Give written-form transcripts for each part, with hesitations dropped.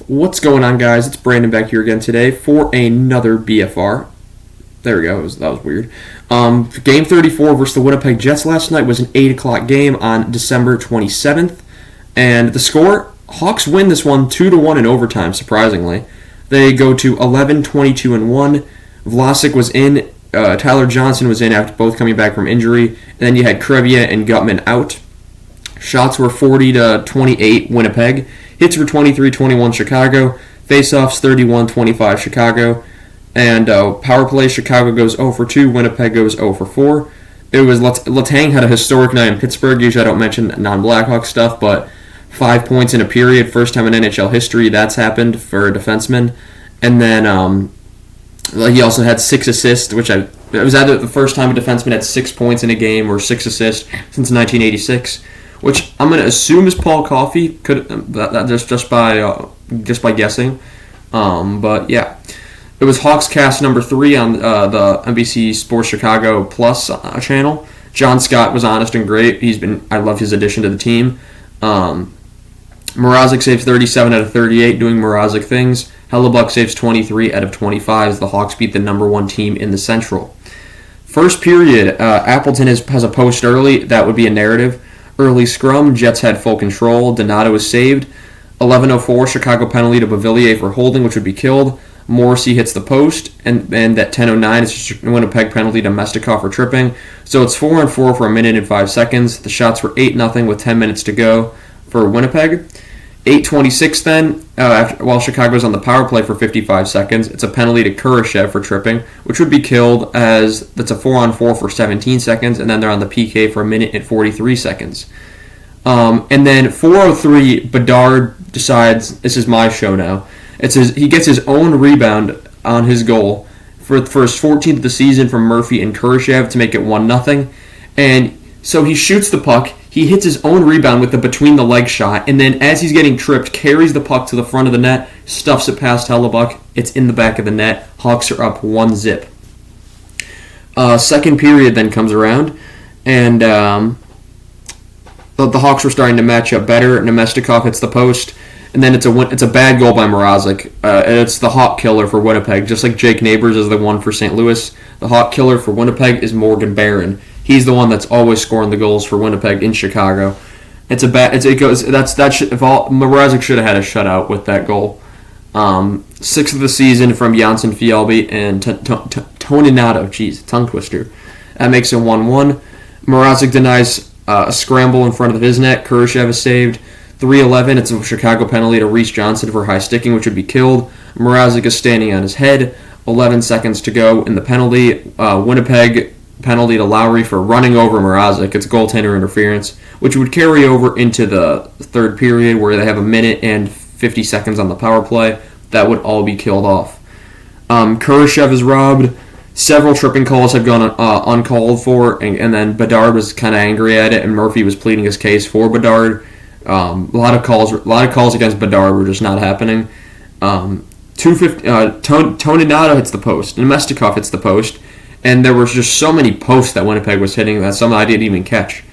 What's going on, guys? It's Brandon back here again today for another BFR. There we go. That was weird. Game 34 versus the Winnipeg Jets last night was an 8 o'clock game on December 27th. And the score, Hawks win this one 2-1 in overtime, surprisingly. They go to 11-22-1. Vlasic was in. Tyler Johnson was in after both coming back from injury. And then you had Crevier and Gutman out. Shots were 40-28 Winnipeg. Hits were 23-21 Chicago. Faceoffs 31-25 Chicago. And power play, Chicago goes 0 for 2. Winnipeg goes 0 for 4. It was Letang had a historic night in Pittsburgh. Usually I don't mention non-Blackhawk stuff, but 5 points in a period, first time in NHL history that's happened for a defenseman. And then he also had 6 assists, it was either the first time a defenseman had 6 points in a game or 6 assists since 1986. Which I'm going to assume is Paul Coffey, just by guessing. But yeah, it was Hawks Cast number 3 on the NBC Sports Chicago Plus channel. John Scott was honest and great. I love his addition to the team. Mrazek saves 37 out of 38, doing Mrazek things. Hellebuck saves 23 out of 25 as the Hawks beat the number 1 team in the Central. First period, Appleton has a post early. That would be a narrative. Early scrum, Jets had full control. Donato was saved. 11:04, Chicago penalty to Beauvillier for holding, which would be killed. Morrissey hits the post, and at 10:09, it's a Winnipeg penalty to Mestikov for tripping. So it's 4-4 for a minute and 5 seconds. The shots were 8-0 with 10 minutes to go for Winnipeg. 8:26 then, while Chicago's on the power play for 55 seconds, it's a penalty to Kurashev for tripping, which would be killed as that's a 4-on-4 for 17 seconds, and then they're on the PK for a minute and 43 seconds. And then 4:03, Bedard decides, this is my show now. He gets his own rebound on his goal for his 14th of the season from Murphy and Kurashev to make it 1-0. And so he shoots the puck. He hits his own rebound with the between-the-leg shot, and then as he's getting tripped, carries the puck to the front of the net, stuffs it past Hellebuck. It's in the back of the net. Hawks are up 1-0. Second period then comes around, and the Hawks were starting to match up better. Nemestikov hits the post, and then it's a bad goal by Mrazek. It's the Hawk killer for Winnipeg, just like Jake Neighbors is the one for St. Louis. The Hawk killer for Winnipeg is Morgan Barron. He's the one that's always scoring the goals for Winnipeg in Chicago. Mrazek should have had a shutout with that goal. 6th of the season from Janssen Fialbi and Toninato. Jeez, tongue twister. That makes it 1-1. Mrazek denies a scramble in front of his net. Kurashev is saved. 3:11. It's a Chicago penalty to Reese Johnson for high sticking, which would be killed. Mrazek is standing on his head. 11 seconds to go in the penalty. Winnipeg penalty to Lowry for running over Mrazek. It's goaltender interference, which would carry over into the third period where they have a minute and 50 seconds on the power play. That would all be killed off. Kurashev is robbed. Several tripping calls have gone uncalled for, and then Bedard was kind of angry at it, and Murphy was pleading his case for Bedard. A lot of calls against Bedard were just not happening. 250. Toninato hits the post. Nemestikov hits the post. And there was just so many posts that Winnipeg was hitting that some I didn't even catch.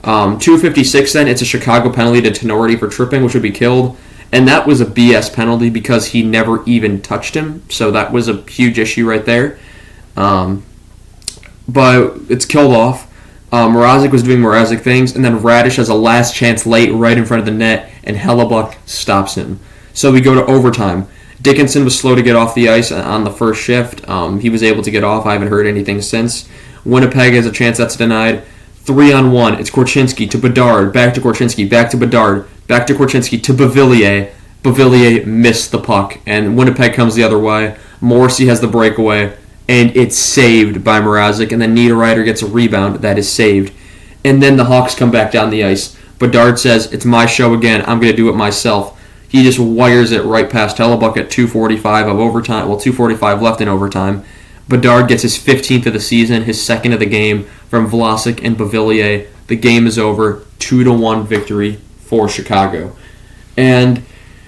2:56 then, it's a Chicago penalty to Tenorti for tripping, which would be killed. And that was a BS penalty because he never even touched him. So that was a huge issue right there. But it's killed off. Mrazek was doing Mrazek things. And then Radish has a last chance late right in front of the net. And Hellebuck stops him. So we go to overtime. Dickinson was slow to get off the ice on the first shift. He was able to get off. I haven't heard anything since. Winnipeg has a chance that's denied. 3-on-1. It's Korchinski to Bedard. Back to Korchinski. Back to Bedard. Back to Korchinski to Beauvillier. Beauvillier missed the puck. And Winnipeg comes the other way. Morrissey has the breakaway. And it's saved by Mrazek. And then Niederreiter gets a rebound. That is saved. And then the Hawks come back down the ice. Bedard says, "It's my show again. I'm going to do it myself." He just wires it right past Hellebuck at 2:45 of overtime. Well, 2:45 left in overtime. Bedard gets his 15th of the season, his second of the game from Vlasic and Beauvillier. The game is over. 2-1 victory for Chicago. And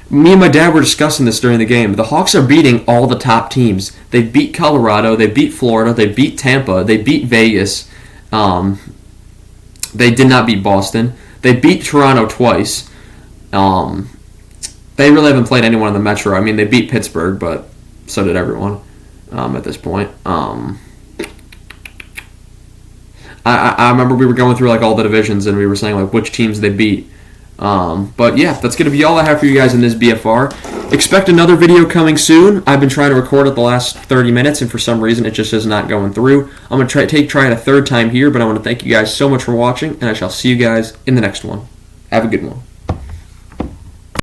me and my dad were discussing this during the game. The Hawks are beating all the top teams. They beat Colorado. They beat Florida. They beat Tampa. They beat Vegas. They did not beat Boston. They beat Toronto twice. They really haven't played anyone in the Metro. I mean, they beat Pittsburgh, but so did everyone at this point. I remember we were going through like all the divisions and we were saying like which teams they beat. But yeah, that's going to be all I have for you guys in this BFR. Expect another video coming soon. I've been trying to record it the last 30 minutes and for some reason it just is not going through. I'm going to try it a third time here, but I want to thank you guys so much for watching and I shall see you guys in the next one. Have a good one.